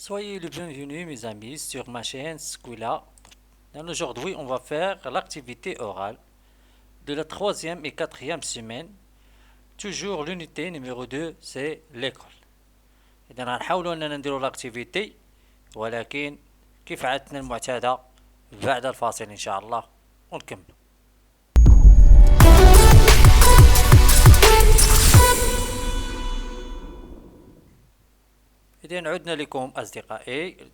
Soyez le bienvenu, mes amis, sur ma chaîne Squila. Aujourd'hui, on va faire l'activité orale de la troisième et quatrième semaine. Toujours l'unité numéro 2, c'est l'école. إذا غنحاولوا أننا نديروا l'activité ولكن كيف عادتنا المعتادة بعد الفاصل إن شاء الله ونكمل. إذا عدنا لكم أصدقائي.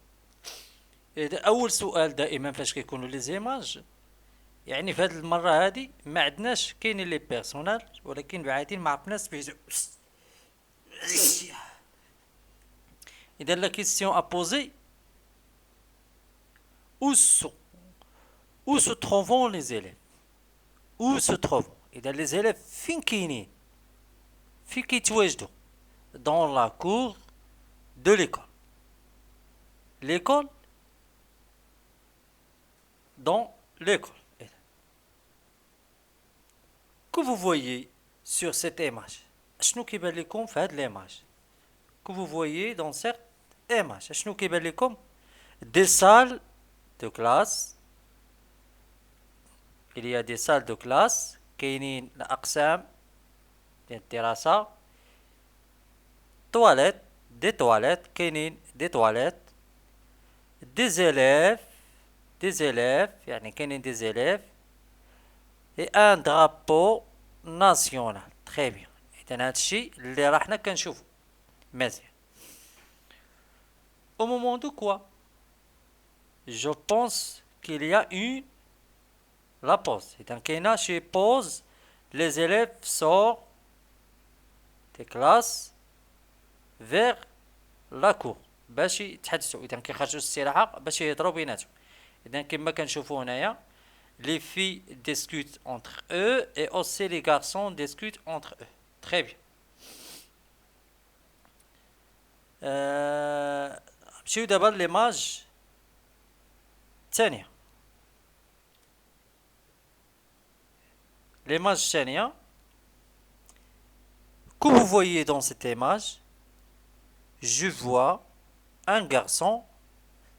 إذا أول سؤال دائما فاش كيكونوا لي زيماج، يعني في هذه المرة هذه ما عندناش كاينين لي بيرسوناج، ولكن بعادين ما عرفناش فيه. إذا لا كيستيون à poser où se trouvent les élèves. Où se trouvent. إذا les élèves فين كاينين، فين كيتواجدوا. Dans la cour de l'école. L'école. Dans l'école. Que vous voyez sur cette image. شنو كيبان لكم في هاد l'image. Que vous voyez dans cette image. شنو كيبان لكم. Des salles de classe. Il y a des salles de classe. كاينين الأقسام ديال الدراسة. Toilettes. Des toilettes. كاينين des toilettes. Des élèves. Des élèves. يعني كاينين des élèves. Et un drapeau national. Très bien. إذا هادشي اللي راحنا كنشوفو. مزيان. Au moment de quoi? Je pense qu'il y a eu la pause. إذا كاينة شي pause. Les élèves sortent des classes vers la cour باش يتحدثوا. إذا كيخرجوا الاستراحة باش يهضروا بيناتهم. إذا كما كنشوفوا هنايا les filles discutent entre eux et aussi les garçons discutent entre eux. Très bien. نمشيو دابا ليماج الثانية. L'image الثانية. Que vous voyez dans cette image, je vois un garçon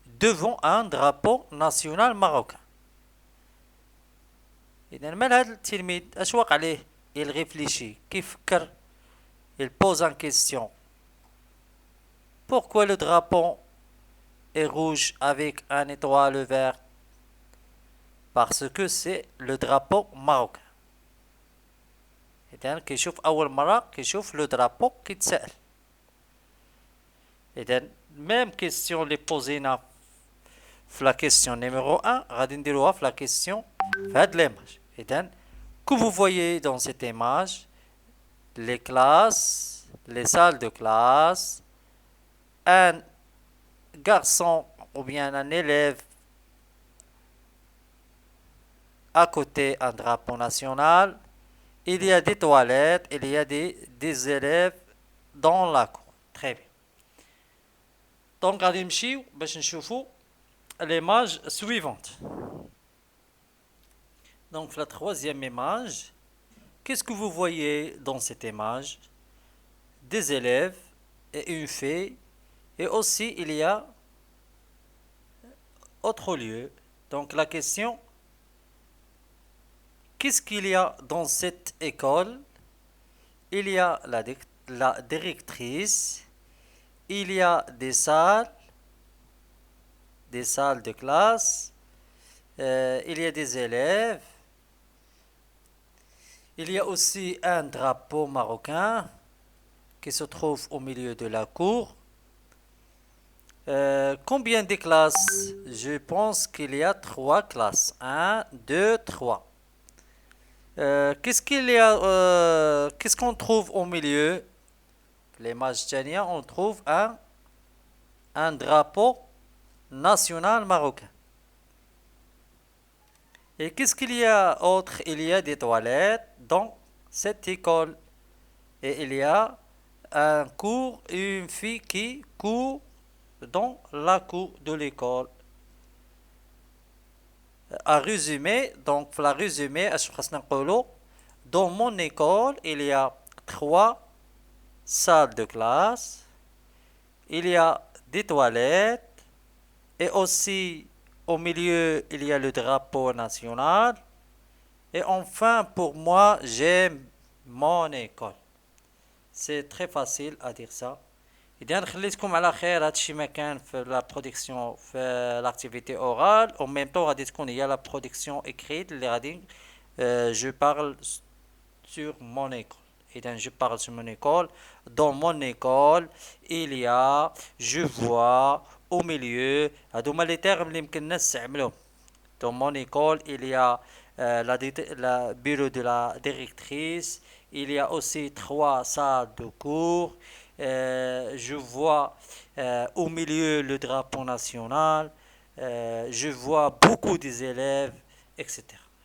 devant un drapeau national marocain. إذا مال هذا التلميذ اش واقع عليه؟ il réfléchit كيفكر. il pose en question. Pourquoi le drapeau est rouge avec un étoile verte? Parce que c'est le drapeau marocain. إذا كيشوف أول مرة كيشوف لو درابو كيتسأل. إذا ميم كيستيون لي بوزينا في لا كيستيون نيميرو 1 غادي نديروها في لا كيستيون في هاد ليماج. إذا que vous voyez dans cette image, les classes, les salles de classe, un garçon ou bien un élève à côté un drapeau national. Il y a des toilettes, il y a des élèves dans la cour. Très bien. Donc, غادي نمشيو باش نشوفو l'image suivante. Donc, la troisième image. Qu'est-ce que vous voyez dans cette image? Des élèves et une fille. Et aussi, il y a autre lieu. Donc, la question, qu'est-ce qu'il y a dans cette école? Il y a la directrice. Il y a des salles de classe. Il y a des élèves. Il y a aussi un drapeau marocain qui se trouve au milieu de la cour. Combien de classes? Je pense qu'il y a 3 classes. 1, 2, 3. Qu'est-ce qu'il y a? Qu'est-ce qu'on trouve au milieu? L'image tchania, on trouve un drapeau national marocain. Et qu'est-ce qu'il y a autre? Il y a des toilettes dans cette école. Et il y a un cours et une fille qui court dans la cour de l'école. À résumer, donc la résumé, dans mon école, il y a 3 salles de classe. Il y a des toilettes. Et aussi, au milieu, il y a le drapeau national. Et enfin, pour moi, j'aime mon école. C'est très facile à dire ça. إذا نخليكم على خير. هادشي ما كان في لا برودكسيون في لاكتيفيتي اورال او ميم طون غادي تكون هي لا برودكسيون اكريت اللي غادي جو بارل sur mon école. إذا je parle sur mon école. Dans mon école il y a je vois au milieu هادوما لي تيرم اللي يمكن الناس تستعملهم. Dans mon école il y a la bureau de la directrice. Il y a aussi trois salles de cours. Je vois au milieu le drapeau national. Je vois beaucoup des élèves, etc.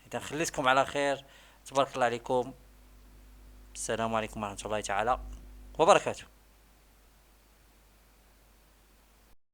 إذا خليتكم على خير. تبارك الله عليكم. السلام عليكم ورحمة الله تعالى وبركاته.